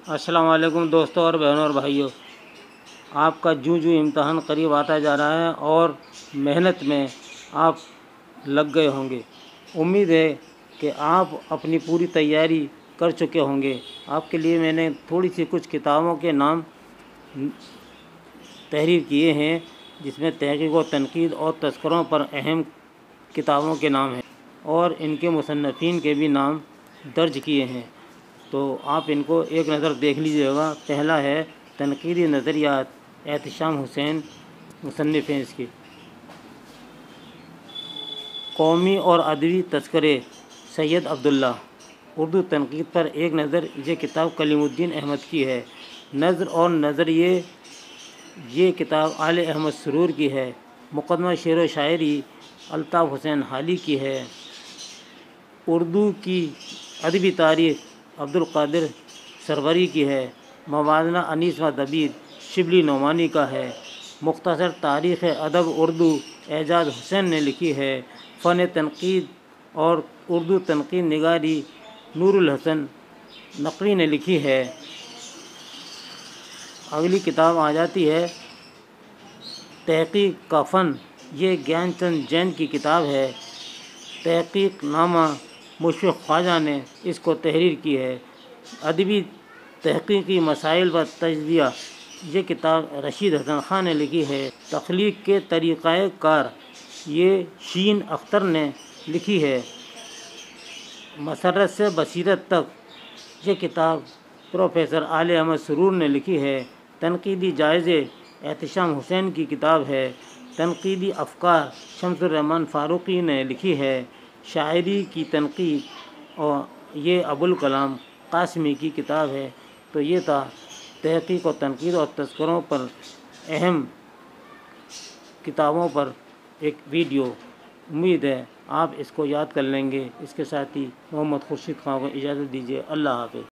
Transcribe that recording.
السلام علیکم دوستوں اور بہنوں اور بھائیوں، آپ کا جو امتحان قریب آتا جا رہا ہے اور محنت میں آپ لگ گئے ہوں گے۔ امید ہے کہ آپ اپنی پوری تیاری کر چکے ہوں گے۔ آپ کے لیے میں نے تھوڑی سی کچھ کتابوں کے نام تحریر کیے ہیں، جس میں تحقیق و تنقید اور تذکروں پر اہم کتابوں کے نام ہیں اور ان کے مصنفین کے بھی نام درج کیے ہیں، تو آپ ان کو ایک نظر دیکھ لیجیے گا۔ پہلا ہے تنقیدی نظریات، احتشام حسین مصنف ہیں اس کی۔ قومی اور ادبی تذکرے، سید عبداللہ۔ اردو تنقید پر ایک نظر، یہ کتاب کلیم الدین احمد کی ہے۔ نظر اور نظریے، یہ کتاب آل احمد سرور کی ہے۔ مقدمہ شعر و شاعری، الطاف حسین حالی کی ہے۔ اردو کی ادبی تاریخ، عبدالقادر سروری کی ہے۔ موازنہ انیس و دبیر، شبلی نعمانی کا ہے۔ مختصر تاریخ ادب اردو، اعجاز حسین نے لکھی ہے۔ فن تنقید اور اردو تنقید نگاری، نور الحسن نقوی نے لکھی ہے۔ اگلی کتاب آ جاتی ہے تحقیق کا فن، یہ گیان چند جین کی کتاب ہے۔ تحقیق نامہ، مشفق خواجہ نے اس کو تحریر کی ہے۔ ادبی تحقیقی مسائل و تجزیہ، یہ کتاب رشید حسن خان نے لکھی ہے۔ تخلیق کے طریقہ کار، یہ شین اختر نے لکھی ہے۔ مسرت سے بصیرت تک، یہ کتاب پروفیسر آل احمد سرور نے لکھی ہے۔ تنقیدی جائزے، احتشام حسین کی کتاب ہے۔ تنقیدی افکار، شمس الرحمن فاروقی نے لکھی ہے۔ شاعری کی تنقید، اور یہ ابوالکلام قاسمی کی کتاب ہے۔ تو یہ تھا تحقیق و تنقید اور تذکروں پر اہم کتابوں پر ایک ویڈیو۔ امید ہے آپ اس کو یاد کر لیں گے۔ اس کے ساتھ ہی محمد خورشید خان کو اجازت دیجیے۔ اللہ حافظ۔